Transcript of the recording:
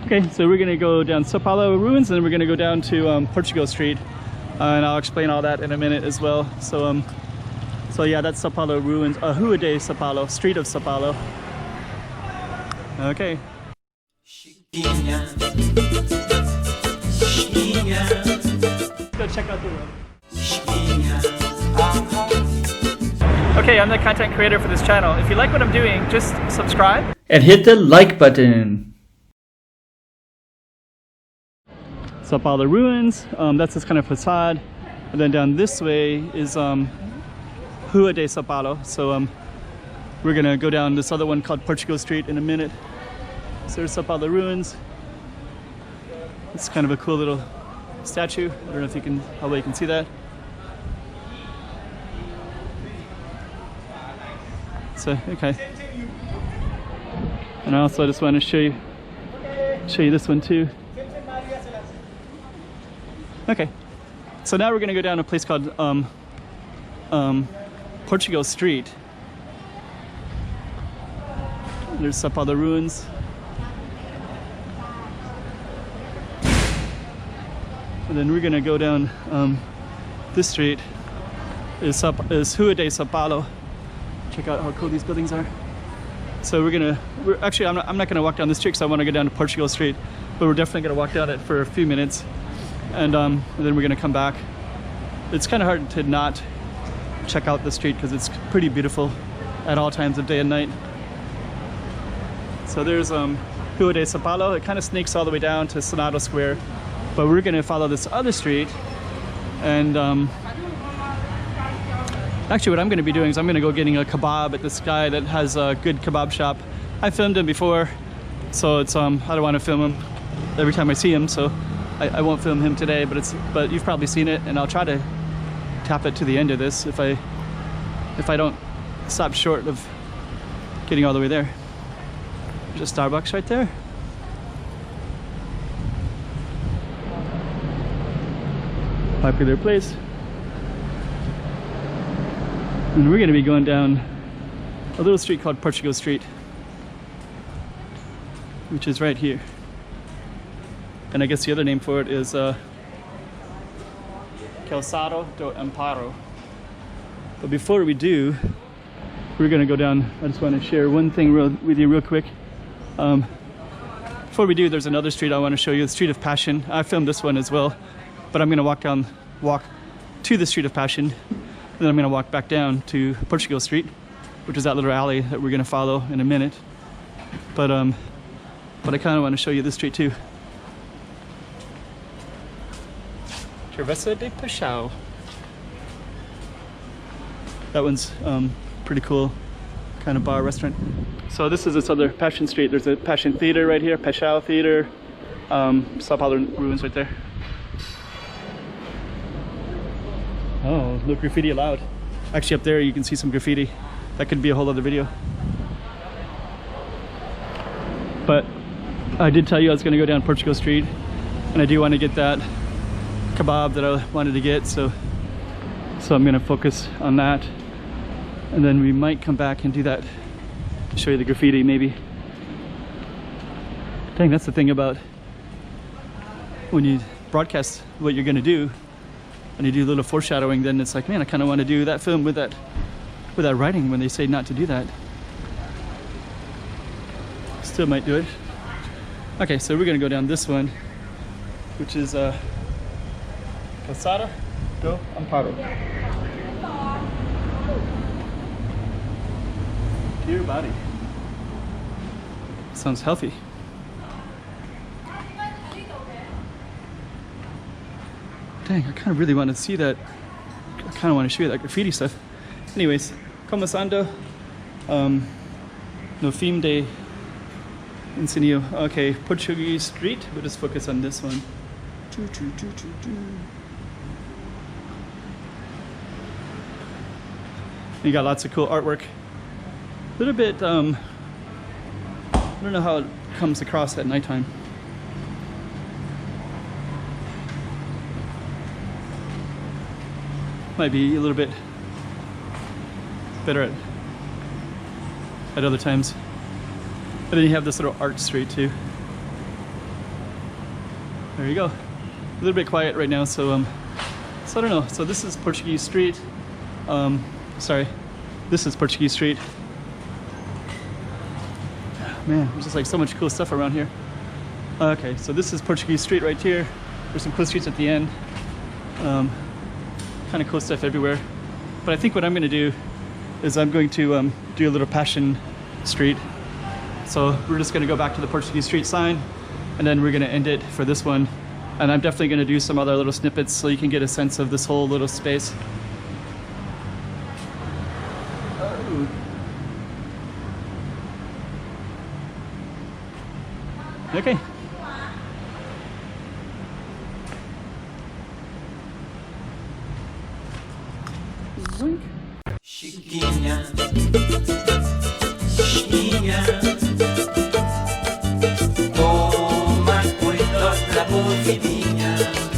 Okay, so we're gonna go down Sao Paulo ruins, and then we're gonna go down to Portugal Street, and I'll explain all that in a minute as well. So yeah, that's Sao Paulo ruins, Rua de Sao Paulo, Street of Sao Paulo. Okay. Let's go check out the room. Okay, I'm the content creator for this channel. If you like what I'm doing, just subscribe and hit the like button. Sao Paulo ruins, that's this kind of facade, and then down this way is Rua de Sao Paulo. So we're gonna go down this other one called Portugal Street in a minute. So there's Sao Paulo ruins. It's kind of a cool little statue. I don't know if you can, how well you can see that. So okay. And I also just want to show you this one too. Okay, so now we're going to go down a place called Portugal Street. There's Sao Paulo ruins. And then we're going to go down this street is Rua de Sao Paulo. Check out how cool these buildings are. So we're actually, I'm not going to walk down this street because I want to go down to Portugal Street, but we're definitely going to walk down it for a few minutes. And then we're gonna come back. It's kind of hard to not check out the street because it's pretty beautiful at all times of day and night. So there's Rua de Sao Paulo. It kind of snakes all the way down to Senado Square, but we're gonna follow this other street. And actually what I'm gonna be doing is I'm gonna go getting a kebab at this guy that has a good kebab shop. I filmed him before, so it's I don't want to film him every time I see him, so I won't film him today, but you've probably seen it, and I'll try to tap it to the end of this if I don't stop short of getting all the way there. There's a Starbucks right there. Popular place. And we're going to be going down a little street called Portugal Street, which is right here. And I guess the other name for it is Calçado do Amparo. But before we do, we're gonna go down. I just want to share one thing with you real quick. Before we do, there's another street I want to show you, the Street of Passion. I filmed this one as well, but I'm gonna walk to the Street of Passion, and then I'm gonna walk back down to Portugal Street, which is that little alley that we're gonna follow in a minute. But I kind of want to show you this street too. Travessa de Paixão. That one's pretty cool, kind of bar restaurant. So this is this other Passion Street. There's a Passion Theater right here, Paixão Theater, Sao Paulo ruins right there. Oh, no graffiti allowed. Actually up there you can see some graffiti. That could be a whole other video. But I did tell you I was going to go down Portugal Street, and I do want to get that kebab that I wanted to get, so I'm going to focus on that, and then we might come back and do that, show you the graffiti maybe. Dang, that's the thing about when you broadcast what you're going to do and you do a little foreshadowing, then it's like, man, I kind of want to do that film with that writing when they say not to do that. Still might do it. Okay, so we're going to go down this one, which is Calçado do Amparo. Pure body. Sounds healthy. Dang, I kind of really want to see that. I kind of want to show you that graffiti stuff. Anyways, começando no fim de Ensino. Okay, Portuguese Street. We'll just focus on this one. You got lots of cool artwork. A little bit, I don't know how it comes across at nighttime. Might be a little bit better at other times. And then you have this little art street too. There you go. A little bit quiet right now, so I don't know. So this is Portuguese Street. Sorry, this is Portuguese Street. Man, there's just like so much cool stuff around here. Okay, so this is Portuguese Street right here. There's some cool streets at the end. Kind of cool stuff everywhere. But I think what I'm going to do is I'm going to do a little Passion Street. So we're just going to go back to the Portuguese Street sign, and then we're going to end it for this one. And I'm definitely going to do some other little snippets so you can get a sense of this whole little space. Oh. Okay. Zoink. Chiquinha, Chiquinha, toma cuidado da bovidinha.